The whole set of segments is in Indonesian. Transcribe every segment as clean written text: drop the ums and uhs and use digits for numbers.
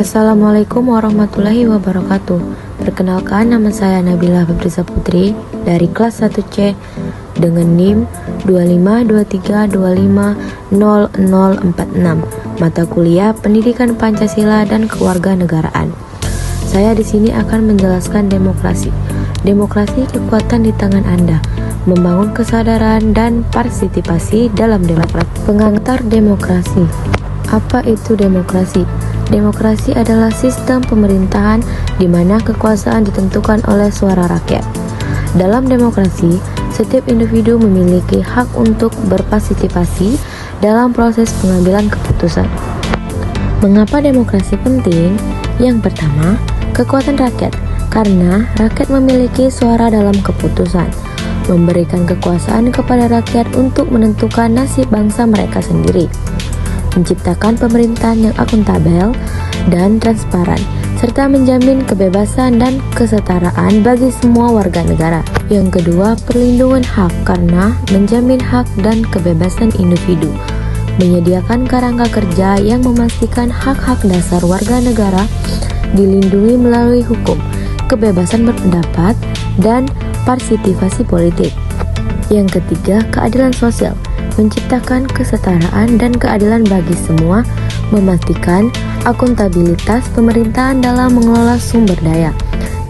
Assalamualaikum warahmatullahi wabarakatuh. Perkenalkan, nama saya Nabila Fabriza Putri dari kelas 1C dengan NIM 2523250046, mata kuliah Pendidikan Pancasila dan Kewarganegaraan. Saya di sini akan menjelaskan demokrasi. Demokrasi kekuatan di tangan Anda, membangun kesadaran dan partisipasi dalam demokrasi. Pengantar demokrasi. Apa itu demokrasi? Demokrasi adalah sistem pemerintahan di mana kekuasaan ditentukan oleh suara rakyat. Dalam demokrasi, setiap individu memiliki hak untuk berpartisipasi dalam proses pengambilan keputusan. Mengapa demokrasi penting? Yang pertama, kekuatan rakyat. Karena rakyat memiliki suara dalam keputusan, memberikan kekuasaan kepada rakyat untuk menentukan nasib bangsa mereka sendiri, menciptakan pemerintahan yang akuntabel dan transparan, serta menjamin kebebasan dan kesetaraan bagi semua warga negara. Yang kedua, perlindungan hak, karena menjamin hak dan kebebasan individu, menyediakan kerangka kerja yang memastikan hak-hak dasar warga negara dilindungi melalui hukum, kebebasan berpendapat, dan partisipasi politik. Yang ketiga, keadilan sosial, menciptakan kesetaraan dan keadilan bagi semua, memastikan akuntabilitas pemerintahan dalam mengelola sumber daya,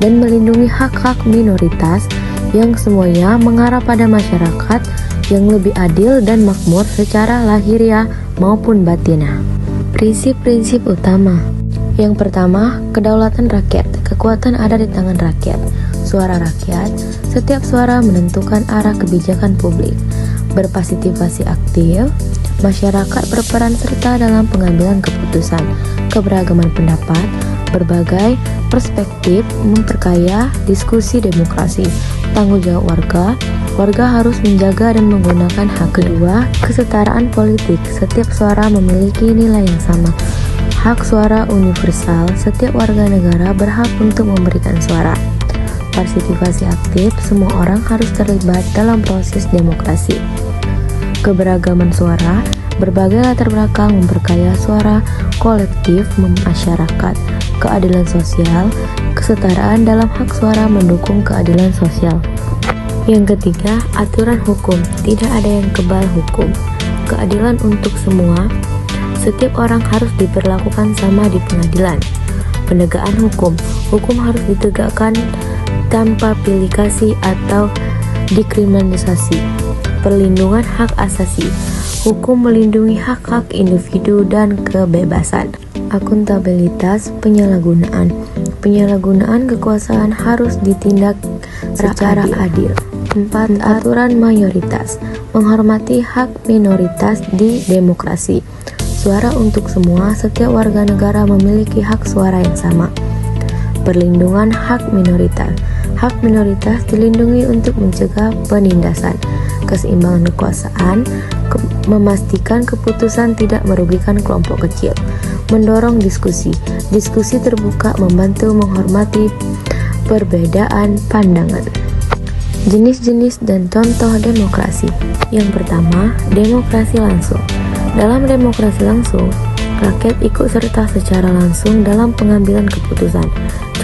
dan melindungi hak-hak minoritas yang semuanya mengarah pada masyarakat yang lebih adil dan makmur secara lahiriah maupun batinah. Prinsip-prinsip utama. Yang pertama, kedaulatan rakyat. Kekuatan ada di tangan rakyat. Suara rakyat, setiap suara menentukan arah kebijakan publik. Berpartisipasi aktif, masyarakat berperan serta dalam pengambilan keputusan. Keberagaman pendapat, berbagai perspektif memperkaya diskusi demokrasi. Tanggung jawab warga, warga harus menjaga dan menggunakan hak. Kedua, kesetaraan politik. Setiap suara memiliki nilai yang sama. Hak suara universal, setiap warga negara berhak untuk memberikan suara. Partisipasi aktif, semua orang harus terlibat dalam proses demokrasi. Keberagaman suara, berbagai latar belakang memperkaya suara kolektif masyarakat. Keadilan sosial, kesetaraan dalam hak suara mendukung keadilan sosial. Yang ketiga, aturan hukum. Tidak ada yang kebal hukum. Keadilan untuk semua, setiap orang harus diperlakukan sama di pengadilan. Penegakan hukum, hukum harus ditegakkan tanpa pilih kasih atau dikriminalisasi. Perlindungan hak asasi, hukum melindungi hak-hak individu dan kebebasan. Akuntabilitas penyalahgunaan, penyalahgunaan kekuasaan harus ditindak secara adil. 4. Aturan mayoritas, menghormati hak minoritas di demokrasi. Suara untuk semua, setiap warga negara memiliki hak suara yang sama. Perlindungan hak minoritas. Hak minoritas dilindungi untuk mencegah penindasan. Keseimbangan kekuasaan, memastikan keputusan tidak merugikan kelompok kecil. Mendorong diskusi. Diskusi terbuka membantu menghormati perbedaan pandangan. Jenis-jenis dan contoh demokrasi. Yang pertama, demokrasi langsung. Dalam demokrasi langsung, rakyat ikut serta secara langsung dalam pengambilan keputusan.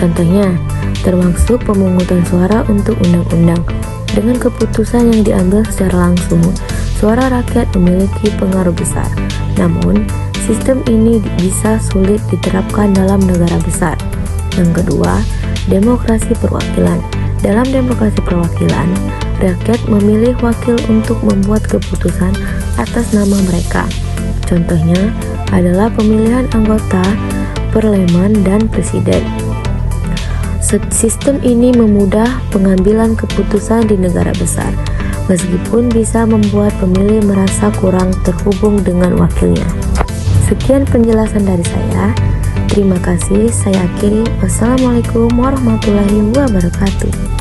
Contohnya, termasuk pemungutan suara untuk undang-undang. Dengan keputusan yang diambil secara langsung, suara rakyat memiliki pengaruh besar. Namun, sistem ini bisa sulit diterapkan dalam negara besar. Yang kedua, demokrasi perwakilan. Dalam demokrasi perwakilan, rakyat memilih wakil untuk membuat keputusan atas nama mereka. Contohnya adalah pemilihan anggota parlemen dan presiden. Sistem ini memudah pengambilan keputusan di negara besar, meskipun bisa membuat pemilih merasa kurang terhubung dengan wakilnya. Sekian penjelasan dari saya. Terima kasih, saya akhiri. Wassalamualaikum warahmatullahi wabarakatuh.